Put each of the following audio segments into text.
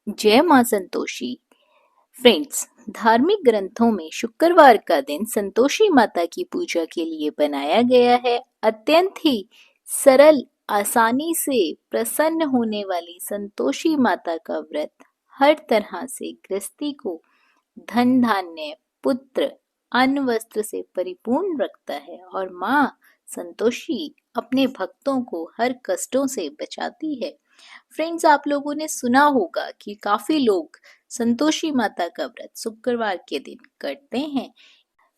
जय मां संतोषी। फ्रेंड्स, धार्मिक ग्रंथों में शुक्रवार का दिन संतोषी माता की पूजा के लिए बनाया गया है। अत्यंत ही सरल, आसानी से प्रसन्न होने वाली संतोषी माता का व्रत हर तरह से गृहस्थी को धन धान्य, पुत्र, अन्न वस्त्र से परिपूर्ण रखता है और माँ संतोषी अपने भक्तों को हर कष्टों से बचाती है। फ्रेंड्स, आप लोगों ने सुना होगा कि काफी लोग संतोषी माता का व्रत शुक्रवार के दिन करते हैं।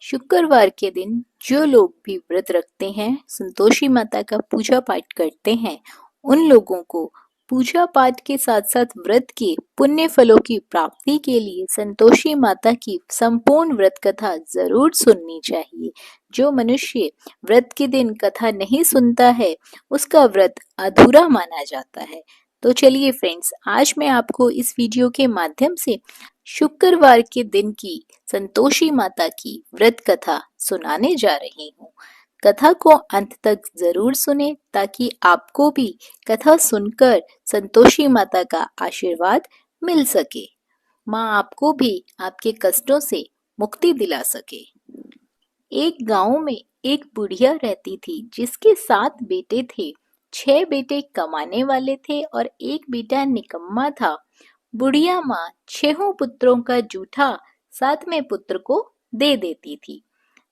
शुक्रवार के दिन जो लोग भी व्रत रखते हैं, संतोषी माता का पूजा पाठ करते हैं, उन लोगों को पूजा पाठ के साथ साथ व्रत के पुण्य फलों की प्राप्ति के लिए संतोषी माता की संपूर्ण व्रत कथा जरूर सुननी चाहिए। जो मनुष्य व्रत के दिन कथा नहीं सुनता है, उसका व्रत अधूरा माना जाता है। तो चलिए फ्रेंड्स, आज मैं आपको इस वीडियो के माध्यम से शुक्रवार के दिन की संतोषी माता की व्रत कथा सुनाने जा रही हूँ। कथा को अंत तक जरूर सुने ताकि आपको भी कथा सुनकर संतोषी माता का आशीर्वाद मिल सके, माँ आपको भी आपके कष्टों से मुक्ति दिला सके। एक गांव में एक बुढ़िया रहती थी जिसके 7 बेटे थे। 6 बेटे कमाने वाले थे और एक बेटा निकम्मा था। बुढ़िया माँ 6 पुत्रों का जूठा 7वें पुत्र को दे देती थी।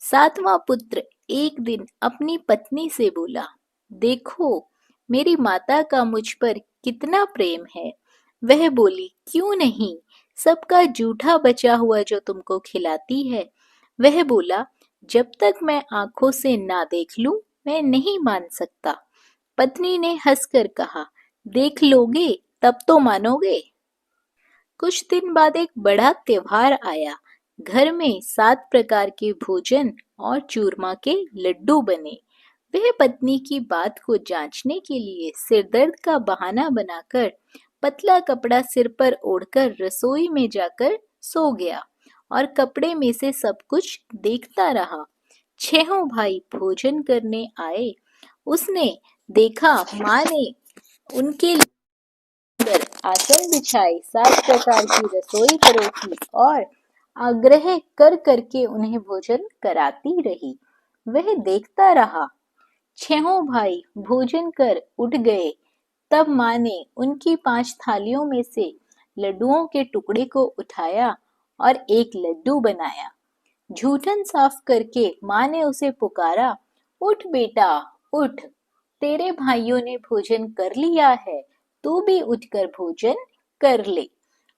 7वां पुत्र एक दिन अपनी पत्नी से बोला, देखो मेरी माता का मुझ पर कितना प्रेम है। वह बोली, क्यों नहीं, सबका जूठा बचा हुआ जो तुमको खिलाती है। वह बोला, जब तक मैं आंखों से ना देख लूं, मैं नहीं मान सकता। पत्नी ने हंसकर कहा, देख लोगे तब तो मानोगे। कुछ दिन बाद एक बड़ा त्योहार आया। घर में 7 प्रकार के भोजन और चूरमा के लड्डू बने। वह पत्नी की बात को जांचने के लिए सिरदर्द का बहाना बनाकर पतला कपड़ा सिर पर ओढ़कर रसोई में जाकर सो गया और कपड़े में से सब कुछ देखता रहा। 6 भाई भोजन करने आए। उसने देखा माँ ने उनके पर आसन बिछाए, 7 प्रकार की रसोई परोसी और आग्रह कर करके उन्हें भोजन कराती रही। वह देखता रहा। 6 भाई भोजन कर उठ गए। तब माँ ने उनकी 5 थालियों में से लड्डुओं के टुकड़े को उठाया और एक लड्डू बनाया। जूठन साफ करके माँ ने उसे पुकारा, उठ बेटा उठ, तेरे भाइयों ने भोजन कर लिया है, तू भी उठकर भोजन कर ले।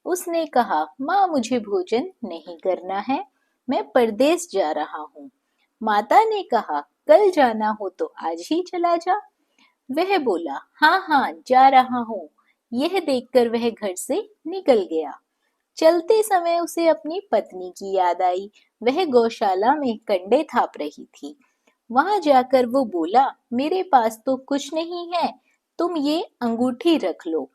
उसने कहा, माँ मुझे भोजन नहीं करना है, मैं परदेस जा रहा हूँ। माता ने कहा, कल जाना हो तो आज ही चला जा। वह बोला, हाँ हाँ जा रहा हूँ। यह देखकर वह घर से निकल गया। चलते समय उसे अपनी पत्नी की याद आई। वह गौशाला में कंडे थाप रही थी। वहां जाकर वो बोला, मेरे पास तो कुछ नहीं है, तुम ये अंगूठी रख लो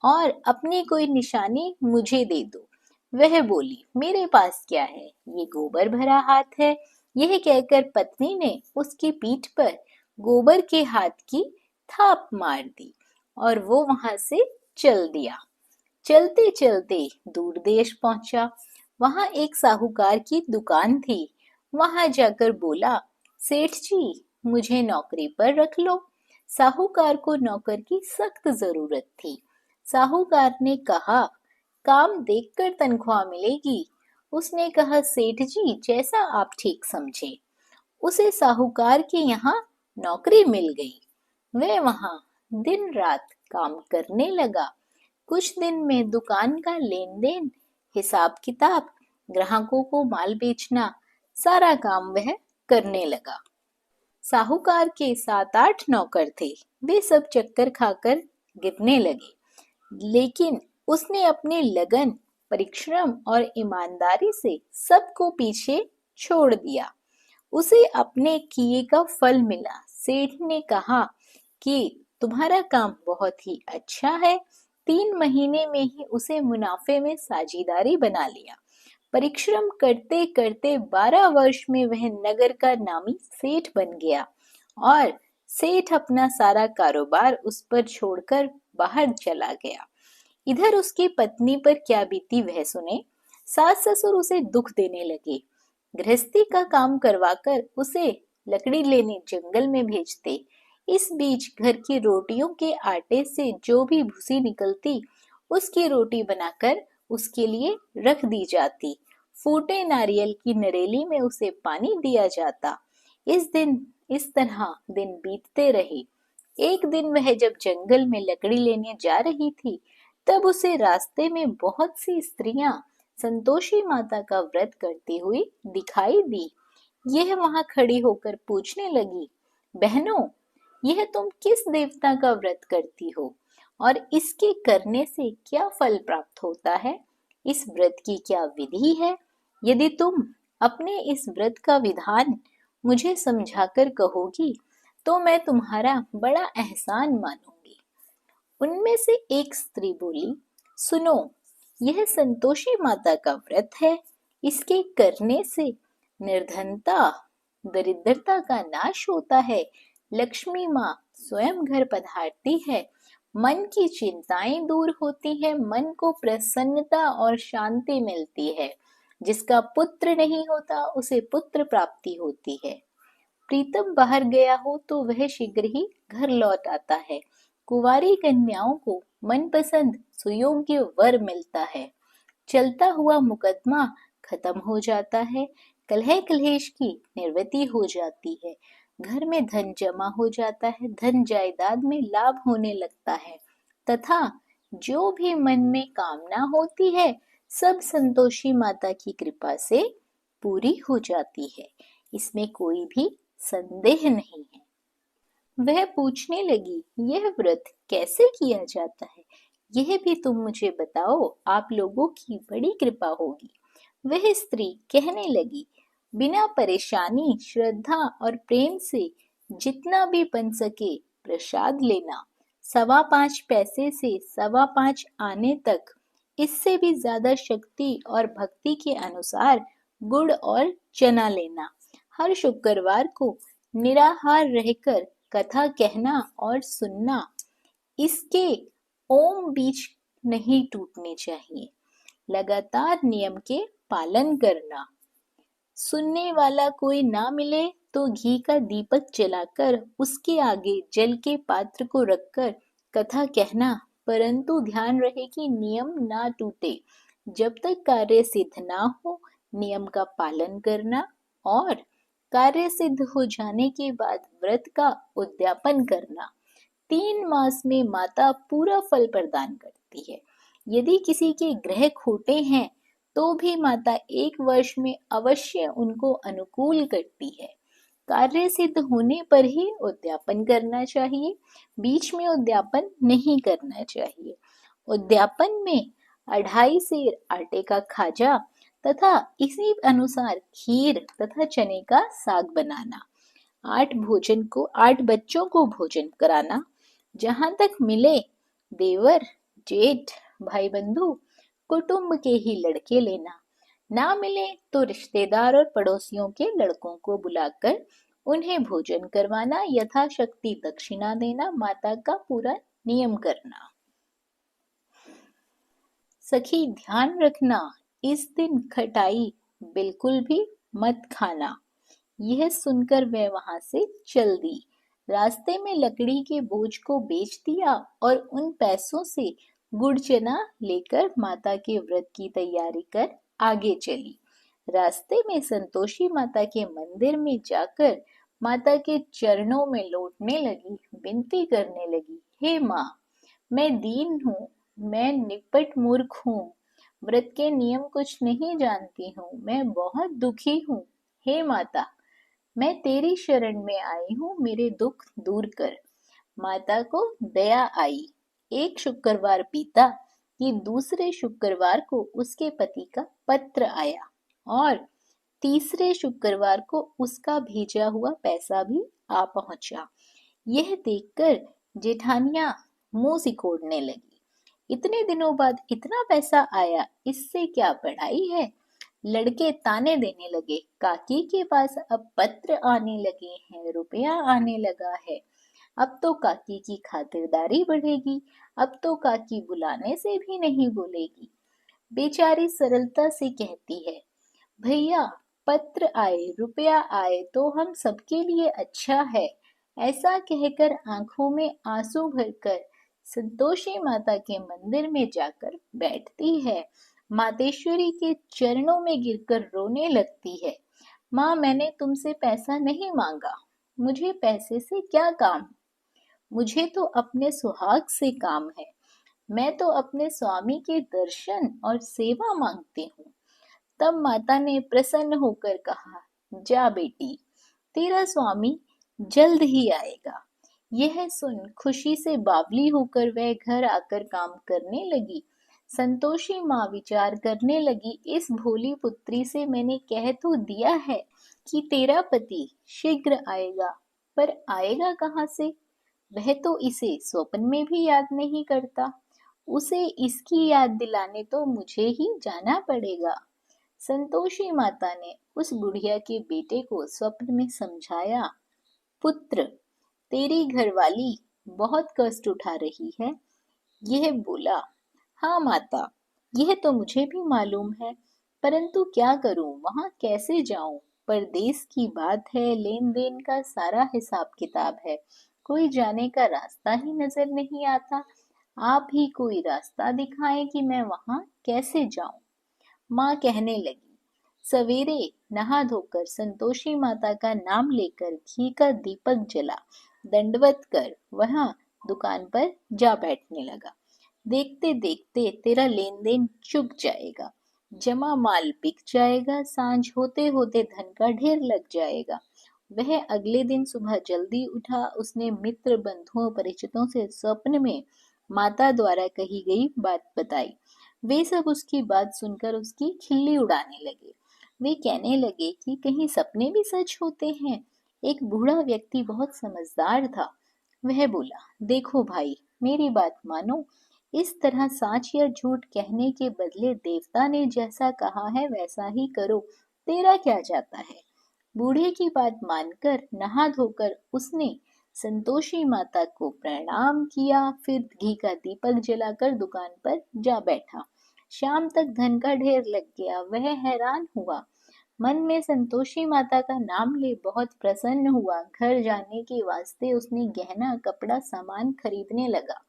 और अपनी कोई निशानी मुझे दे दो। वह बोली, मेरे पास क्या है, ये गोबर भरा हाथ है। यह कहकर पत्नी ने उसकी पीठ पर गोबर के हाथ की थाप मार दी और वो वहां से चल दिया। चलते चलते दूर देश पहुंचा। वहां एक साहूकार की दुकान थी। वहां जाकर बोला, सेठ जी मुझे नौकरी पर रख लो। साहूकार को नौकर की सख्त जरूरत थी। साहूकार ने कहा, काम देखकर तनख्वाह मिलेगी। उसने कहा, सेठ जी जैसा आप ठीक समझे। उसे साहूकार के यहाँ नौकरी मिल गई। वह वहां दिन रात काम करने लगा। कुछ दिन में दुकान का लेन देन, हिसाब किताब, ग्राहकों को माल बेचना, सारा काम वह करने लगा। साहूकार के 7-8 नौकर थे। वे सब चक्कर खाकर गिरने लगे, लेकिन उसने अपने लगन, परिश्रम और ईमानदारी से सबको पीछे छोड़ दिया। उसे अपने किए का फल मिला। सेठ ने कहा कि तुम्हारा काम बहुत ही अच्छा है। 3 महीने में ही उसे मुनाफे में साझेदारी बना लिया। परिश्रम करते करते 12 वर्ष में वह नगर का नामी सेठ बन गया और सेठ अपना सारा कारोबार उस पर छोड़कर बाहर चला गया। इधर उसकी पत्नी पर क्या बीती वह सुने। सास ससुर उसे दुख देने लगे, गृहस्थी का काम करवाकर उसे लकड़ी लेने जंगल में भेजते। इस बीच घर की रोटियों के आटे से जो भी भूसी निकलती, उसकी रोटी बनाकर उसके लिए रख दी जाती। फूटे नारियल की नरेली में उसे पानी दिया जाता। इस तरह दिन बीतते रहे। एक दिन वह जब जंगल में लकड़ी लेने जा रही थी, तब उसे रास्ते में बहुत सी स्त्रियां संतोषी माता का व्रत करती हुई दिखाई दी। यह वहां खड़ी होकर पूछने लगी, बहनों, यह तुम किस देवता का व्रत करती हो और इसके करने से क्या फल प्राप्त होता है? इस व्रत की क्या विधि है? यदि तुम अपने इस व्रत का विधान मुझे समझाकर कहोगी, तो मैं तुम्हारा बड़ा एहसान मानूंगी। उनमें से एक स्त्री बोली, सुनो, यह संतोषी माता का व्रत है। इसके करने से निर्धनता, दरिद्रता का नाश होता है। लक्ष्मी माँ स्वयं घर पधारती है। मन की चिंताएं दूर होती है, मन को प्रसन्नता और शांति मिलती है। जिसका पुत्र नहीं होता उसे पुत्र प्राप्ति होती है। प्रीतम बाहर गया हो तो वह शीघ्र ही घर लौट आता है। कुंवारी कन्याओं को मनपसंद सुयोग्य वर मिलता है। चलता हुआ मुकदमा खत्म हो जाता है। कलह कलेश की निवृत्ति हो जाती है। घर में धन जमा हो जाता है। धन जायदाद में लाभ होने लगता है तथा जो भी मन में कामना होती है, सब संतोषी माता की कृपा से पूरी हो जाती है। इसमें कोई भी संदेह नहीं है। वह पूछने लगी, यह व्रत कैसे किया जाता है? यह भी तुम मुझे बताओ, आप लोगों की बड़ी कृपा होगी। वह स्त्री कहने लगी, बिना परेशानी, श्रद्धा और प्रेम से जितना भी बन सके प्रसाद लेना। 5.25 पैसे से 5.25 आने तक, इससे भी ज्यादा शक्ति और भक्ति के अनुसार गुड़ और चना लेना। हर शुक्रवार को निराहार रहकर कथा कहना और सुनना। इसके ओम बीज नहीं टूटने चाहिए। लगातार नियम के पालन करना। सुनने वाला कोई ना मिले तो घी का दीपक जलाकर उसके आगे जल के पात्र को रखकर कथा कहना, परंतु ध्यान रहे कि नियम ना टूटे। जब तक कार्य सिद्ध ना हो, नियम का पालन करना और कार्य सिद्ध हो जाने के बाद व्रत का उद्यापन करना। 3 मास में माता पूरा फल प्रदान करती है। यदि किसी के ग्रह खोटे हैं तो भी माता 1 वर्ष में अवश्य उनको अनुकूल करती है। कार्य सिद्ध होने पर ही उद्यापन करना चाहिए, बीच में उद्यापन नहीं करना चाहिए। उद्यापन में 2.5 सेर आटे का खाजा तथा इसी अनुसार खीर तथा चने का साग बनाना। 8 बच्चों को भोजन कराना। जहां तक मिले देवर, जेठ, भाई बंधु, कुटुंब के ही लड़के लेना। ना मिले तो रिश्तेदार और पड़ोसियों के लड़कों को बुलाकर उन्हें भोजन करवाना, यथाशक्ति दक्षिणा देना, माता का पूरा नियम करना। सखी ध्यान रखना, इस दिन खटाई बिल्कुल भी मत खाना। यह सुनकर वह वहां से चल दी। रास्ते में लकड़ी के बोझ को बेच दिया और उन पैसों से गुड़ चना लेकर माता के व्रत की तैयारी कर आगे चली। रास्ते में संतोषी माता के मंदिर में जाकर माता के चरणों में लौटने लगी, विनती करने लगी, हे माँ, मैं दीन हूँ, मैं निपट मूर्ख हूँ, व्रत के नियम कुछ नहीं जानती हूँ, मैं बहुत दुखी हूँ। हे माता, मैं तेरी शरण में आई हूँ, मेरे दुख दूर कर। माता को दया आई। एक शुक्रवार बीता कि दूसरे शुक्रवार को उसके पति का पत्र आया और तीसरे शुक्रवार को उसका भेजा हुआ पैसा भी आ पहुंचा। यह देखकर जेठानियां मुंह सिकोड़ने लगी। इतने दिनों बाद इतना पैसा आया, इससे क्या बढ़ाई है? लड़के ताने देने लगे, काकी के पास अब पत्र आने लगे हैं, रुपया आने लगा है, अब तो काकी की खातिरदारी बढ़ेगी, अब तो काकी बुलाने से भी नहीं बोलेगी। बेचारी सरलता से कहती है, भैया पत्र आए रुपया आए तो हम सबके लिए अच्छा है। ऐसा कहकर आंखों में आंसू भरकर संतोषी माता के मंदिर में जाकर बैठती है। मातेश्वरी के चरणों में गिरकर रोने लगती है। माँ, मैंने तुमसे पैसा नहीं मांगा, मुझे पैसे से क्या काम, मुझे तो अपने सुहाग से काम है। मैं तो अपने स्वामी के दर्शन और सेवा मांगती हूँ। तब माता ने प्रसन्न होकर कहा, जा बेटी, तेरा स्वामी जल्द ही आएगा। यह सुन खुशी से बावली होकर वह घर आकर काम करने लगी। संतोषी माँ विचार करने लगी, इस भोली पुत्री से मैंने कह तो दिया है कि तेरा पति शीघ्र आएगा, पर आएगा कहाँ से? वह तो इसे स्वप्न में भी याद नहीं करता। उसे इसकी याद दिलाने तो मुझे ही जाना पड़ेगा। संतोषी माता ने उस बुढ़िया के बेटे को स्वप्न में समझाया, पुत्र, तेरी घरवाली बहुत कष्ट उठा रही है। यह बोला, हाँ माता, यह तो मुझे भी मालूम है, परंतु क्या करूं, वहां कैसे जाऊं? परदेश की बात है, लेन देन का सारा हिसाब किताब है, कोई जाने का रास्ता ही नजर नहीं आता। आप ही कोई रास्ता दिखाएं कि मैं वहां कैसे जाऊं। माँ कहने लगी। सवेरे नहा धोकर संतोषी माता का नाम लेकर घी का दीपक जला दंडवत कर वहां दुकान पर जा बैठने लगा। देखते देखते तेरा लेन देन चुक जाएगा, जमा माल बिक जाएगा, सांझ होते होते धन का ढेर लग जाएगा। वह अगले दिन सुबह जल्दी उठा। उसने मित्र बंधुओं परिचितों से स्वप्न में माता द्वारा कही गई बात बताई। वे सब उसकी बात सुनकर उसकी खिल्ली उड़ाने लगे। वे कहने लगे कि कहीं सपने भी सच होते हैं। एक बूढ़ा व्यक्ति बहुत समझदार था। वह बोला, देखो भाई, मेरी बात मानो, इस तरह साच या झूठ कहने के बदले देवता ने जैसा कहा है वैसा ही करो, तेरा क्या जाता है। बूढ़े की बात मानकर नहा धोकर उसने संतोषी माता को प्रणाम किया, फिर घी का दीपक जलाकर दुकान पर जा बैठा। शाम तक धन का ढेर लग गया। वह हैरान हुआ, मन में संतोषी माता का नाम ले बहुत प्रसन्न हुआ। घर जाने के वास्ते उसने गहना कपड़ा सामान खरीदने लगा।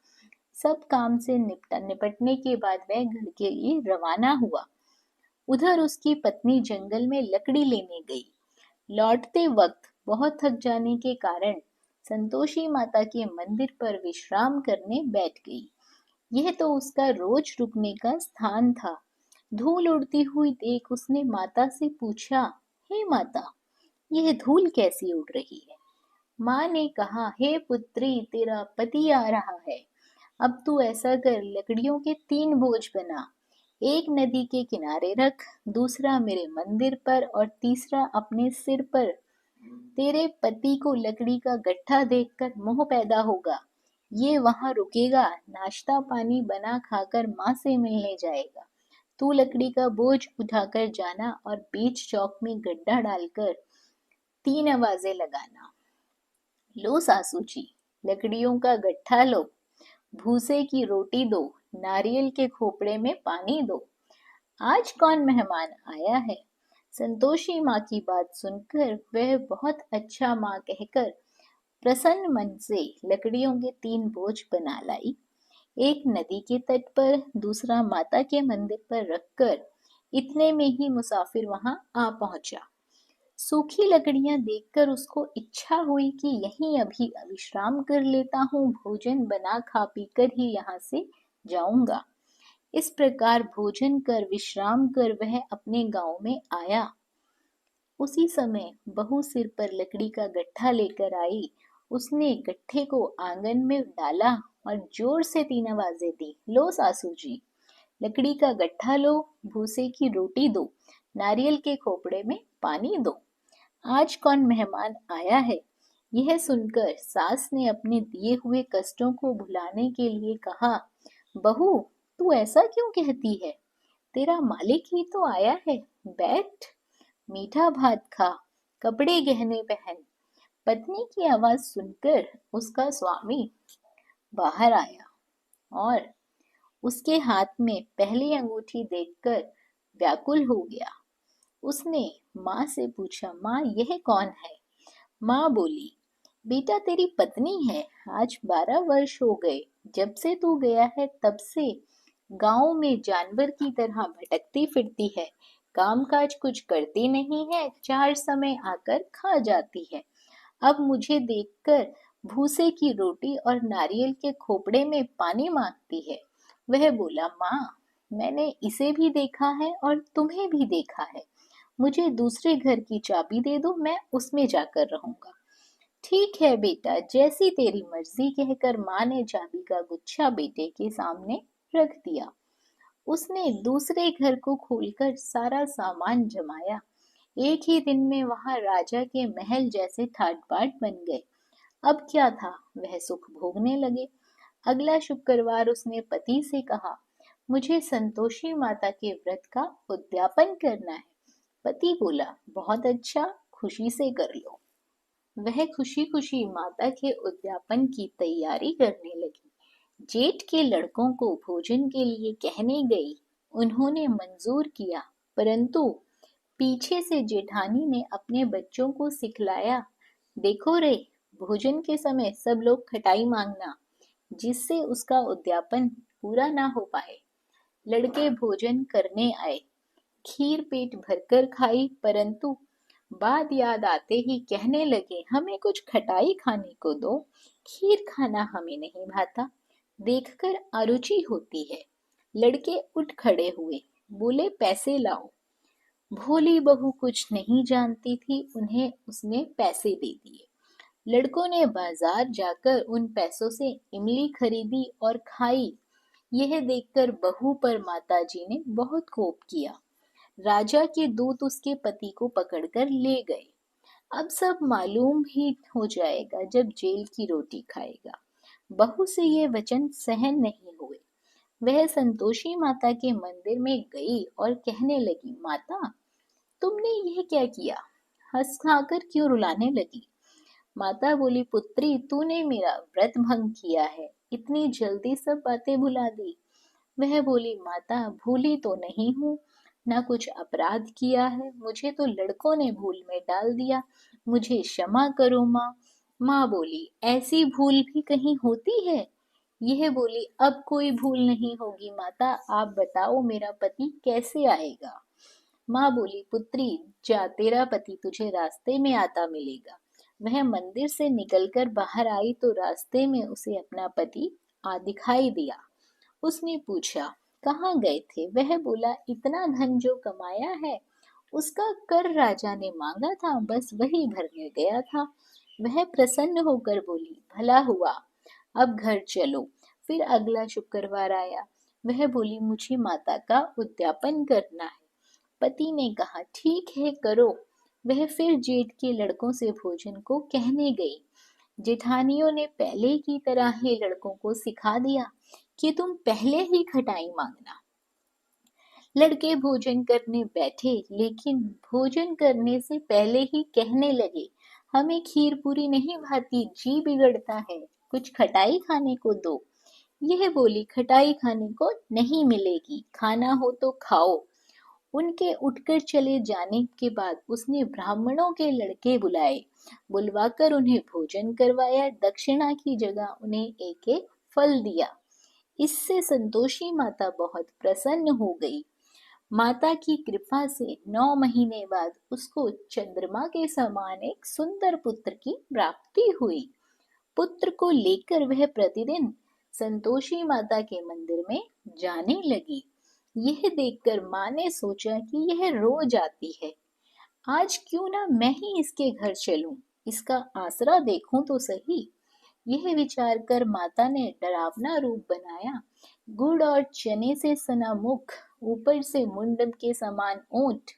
सब काम से निपटने के बाद वह घर के लिए रवाना हुआ। उधर उसकी पत्नी जंगल में लकड़ी लेने गई। लौटते वक्त बहुत थक जाने के कारण संतोषी माता के मंदिर पर विश्राम करने बैठ गई। यह तो उसका रोज रुकने का स्थान था। धूल उड़ती हुई देख उसने माता से पूछा, हे माता, यह धूल कैसी उड़ रही है? माँ ने कहा, हे पुत्री, तेरा पति आ रहा है। अब तू ऐसा कर, लकड़ियों के 3 बोझ बना, एक नदी के किनारे रख, दूसरा मेरे मंदिर पर और तीसरा अपने सिर पर। तेरे पति को लकड़ी का गट्ठा देखकर मोह पैदा होगा। ये वहां रुकेगा, नाश्ता पानी बना खाकर माँ से मिलने जाएगा। तू लकड़ी का बोझ उठाकर जाना और बीच चौक में गड्ढा डालकर 3 आवाजें लगाना। लो सासू जी, लकड़ियों का गट्ठा लो, भूसे की रोटी दो, नारियल के खोपड़े में पानी दो। आज कौन मेहमान आया है? संतोषी माँ की बात सुनकर वह बहुत अच्छा माँ कहकर प्रसन्न मन से लकड़ियों के 3 बोझ बना लाई। एक नदी के तट पर, दूसरा माता के मंदिर पर रखकर इतने में ही मुसाफिर वहां आ पहुंचा। सूखी लकड़ियां देखकर उसको इच्छा हुई कि यहीं अभी विश्राम कर लेता हूँ, भोजन बना खा पी कर ही यहाँ से जाऊंगा। इस प्रकार भोजन कर विश्राम कर वह अपने गांव में आया। उसी समय बहू सिर पर लकड़ी का गट्ठा लेकर आई। उसने गट्ठे को आंगन में डाला और जोर से 3 आवाजें दी। लो सासू जी, लकड़ी का गट्ठा लो, भूसे की रोटी दो, नारियल के खोपड़े में पानी दो। आज कौन मेहमान आया है? यह सुनकर सास ने अपने दिए हुए कष्टों को भुलाने के लिए कहा, बहू, तू ऐसा क्यों कहती है? तेरा मालिक ही तो आया है। बैठ, मीठा भात खा, कपड़े गहने पहन। पत्नी की आवाज सुनकर उसका स्वामी बाहर आया। और उसके हाथ में पहली अंगूठी देखकर व्याकुल हो गया। उसने माँ से पूछा, माँ यह कौन है? माँ बोली, बेटा तेरी पत्नी है। आज 12 वर्ष हो गए जब से तू गया है, तब से गांव में जानवर की तरह भटकती फिरती है। कामकाज कुछ करती नहीं है, चार समय आकर खा जाती है। अब मुझे देखकर भूसे की रोटी और नारियल के खोपड़े में पानी मांगती है। वह बोला, माँ मैंने इसे भी देखा है और तुम्हें भी देखा है। मुझे दूसरे घर की चाबी दे दो, मैं उसमें जाकर रहूंगा। ठीक है बेटा, जैसी तेरी मर्जी, कहकर माँ ने चाबी का गुच्छा बेटे के सामने रख दिया। उसने दूसरे घर को खोलकर सारा सामान जमाया। एक ही दिन में वहां राजा के महल जैसे ठाट बाट बन गए। अब क्या था, वह सुख भोगने लगे। अगला शुक्रवार उसने पति से कहा, मुझे संतोषी माता के व्रत का उद्यापन करना है। पति बोला, बहुत अच्छा, खुशी से कर लो। वह खुशी खुशी माता के उद्यापन की तैयारी करने लगी। जेठ के लड़कों को भोजन के लिए कहने गई। उन्होंने मंजूर किया, परंतु पीछे से जेठानी ने अपने बच्चों को सिखलाया, देखो रे, भोजन के समय सब लोग खटाई मांगना, जिससे उसका उद्यापन पूरा ना हो पाए। लड़के भोजन करने आए। खीर पेट भरकर खाई, परंतु बात याद आते ही कहने लगे, हमें कुछ खटाई खाने को दो, खीर खाना हमें नहीं भाता, देखकर अरुचि होती है। लड़के उठ खड़े हुए, बोले, पैसे लाओ। भोली बहू कुछ नहीं जानती थी, उन्हें उसने पैसे दे दिए। लड़कों ने बाजार जाकर उन पैसों से इमली खरीदी और खाई। यह देखकर बहू पर माताजी ने बहुत कोप किया। राजा के दूत उसके पति को पकड़कर ले गए। अब सब मालूम ही हो जाएगा जब जेल की रोटी खाएगा। बहू से ये वचन सहन नहीं हुए। वह संतोषी माता के मंदिर में गई और कहने लगी, माता तुमने यह क्या किया? हंस खाकर क्यों रुलाने लगी? माता बोली, पुत्री तूने मेरा व्रत भंग किया है, इतनी जल्दी सब बातें भुला दी। वह बोली, माता भूली तो नहीं हूँ, ना कुछ अपराध किया है, मुझे तो लड़कों ने भूल में डाल दिया, मुझे क्षमा करो माँ। माँ बोली, ऐसी भूल भी कहीं होती है? यह बोली, अब कोई भूल नहीं होगी माता, आप बताओ मेरा पति कैसे आएगा? माँ बोली, पुत्री जा, तेरा पति तुझे रास्ते में आता मिलेगा। वह मंदिर से निकलकर बाहर आई तो रास्ते में उसे अपना पति आ दिखाई दिया। उसने पूछा, कहाँ गए थे? वह बोला, इतना धन जो कमाया है उसका कर राजा ने मांगा था, बस वही भरने गया था। वह प्रसन्न होकर बोली, भला हुआ, अब घर चलो। फिर अगला शुक्रवार आया। वह बोली, मुझे माता का उद्यापन करना है। पति ने कहा, ठीक है करो। वह फिर जेठ के लड़कों से भोजन को कहने गई। जेठानियों ने पहले की तरह ही लड़कों को सिखा दिया कि तुम पहले ही खटाई मांगना। लड़के भोजन करने बैठे, लेकिन भोजन करने से पहले ही कहने लगे, हमें खीर पूरी नहीं भाती, जी बिगड़ता है, कुछ खटाई खाने को दो। यह बोली, खटाई खाने को नहीं मिलेगी, खाना हो तो खाओ। उनके उठकर चले जाने के बाद उसने ब्राह्मणों के लड़के बुलाए। बुलवाकर उन्हें भोजन करवाया, दक्षिणा की जगह उन्हें एक एक फल दिया। इससे संतोषी माता बहुत प्रसन्न हो गई। माता की कृपा से 9 महीने बाद उसको चंद्रमा के समान एक सुंदर पुत्र की प्राप्ति हुई। पुत्र को लेकर वह प्रतिदिन संतोषी माता के मंदिर में जाने लगी। यह देखकर माँ ने सोचा कि यह रोज आती है, आज क्यों ना मैं ही इसके घर चलूं, इसका आसरा देखूं तो सही। यह विचार कर माता ने डरावना रूप बनाया। गुड़ और चने से सना मुख, ऊपर से मुंडम के समान ओंठ,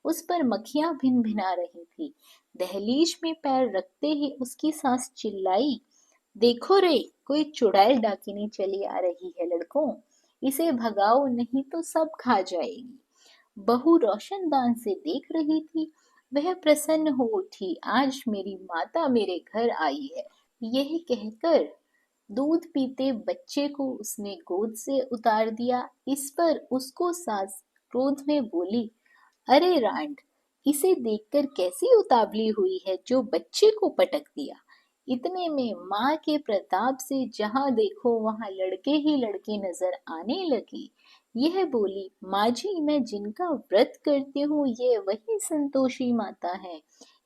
उस पर मक्खियां भिन भिना रही थी। दहलीज में पैर रखते ही उसकी सास चिल्लाई, देखो रे, कोई चुड़ैल डाकिनी चली आ रही है लड़कों, इसे भगाओ नहीं तो सब खा जाएगी। बहू रोशनदान से देख रही थी। वह प्रसन्न हो उठी, आज मेरी माता मेरे घर आई है। यह कहकर दूध पीते बच्चे को उसने गोद से उतार दिया। इस पर उसको सास क्रोध में बोली, अरे रांड, इसे देखकर कैसी उतावली हुई है जो बच्चे को पटक दिया। इतने में माँ के प्रताप से जहाँ देखो वहाँ लड़के ही लड़के नजर आने लगे। यह बोली, माँ जी, मैं जिनका व्रत करती हूँ ये वही संतोषी माता है।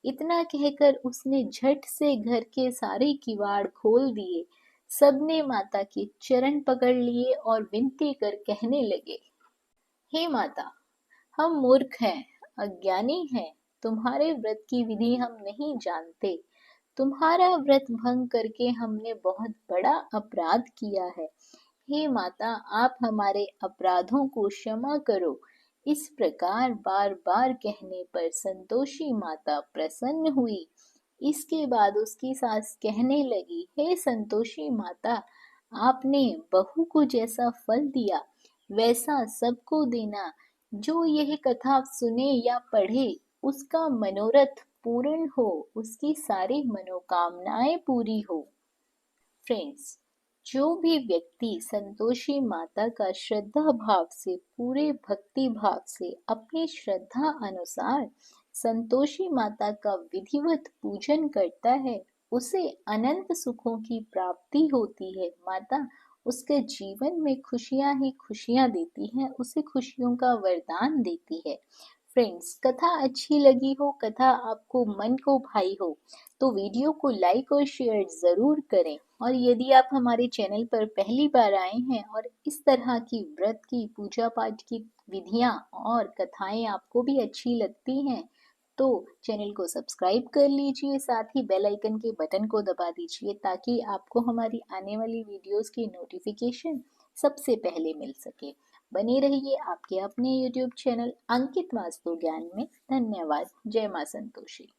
इतना कहकर उसने झट से घर के सारे किवाड़ खोल दिए। सबने माता के चरण पकड़ लिए और विनती कर कहने लगे, हे माता, हम मूर्ख हैं, अज्ञानी हैं, तुम्हारे व्रत की विधि हम नहीं जानते। तुम्हारा व्रत भंग करके हमने बहुत बड़ा अपराध किया है। हे माता, आप हमारे अपराधों को क्षमा करो। इस प्रकार बार बार कहने पर संतोषी माता प्रसन्न हुई। इसके बाद उसकी सास कहने लगी, हे संतोषी माता, आपने बहू को जैसा फल दिया वैसा सबको देना। जो यह कथा सुने या पढ़े उसका मनोरथ पूर्ण हो, उसकी सारी मनोकामनाएं पूरी हो। फ्रेंड्स, जो भी व्यक्ति संतोषी माता का श्रद्धा भाव से, पूरे भक्ति भाव से, अपनी श्रद्धा अनुसार संतोषी माता का विधिवत पूजन करता है, उसे अनंत सुखों की प्राप्ति होती है। माता उसके जीवन में खुशियां ही खुशियां देती है, उसे खुशियों का वरदान देती है। फ्रेंड्स, कथा अच्छी लगी हो, कथा आपको मन को भाई हो, तो वीडियो को लाइक और शेयर ज़रूर करें। और यदि आप हमारे चैनल पर पहली बार आए हैं और इस तरह की व्रत की, पूजा पाठ की विधियां और कथाएं आपको भी अच्छी लगती हैं, तो चैनल को सब्सक्राइब कर लीजिए, साथ ही बेल आइकन के बटन को दबा दीजिए ताकि आपको हमारी आने वाली वीडियोस की नोटिफिकेशन सबसे पहले मिल सके। बने रहिए आपके अपने YouTube चैनल अंकित वास्तु ज्ञान में। धन्यवाद। जय मां संतोषी।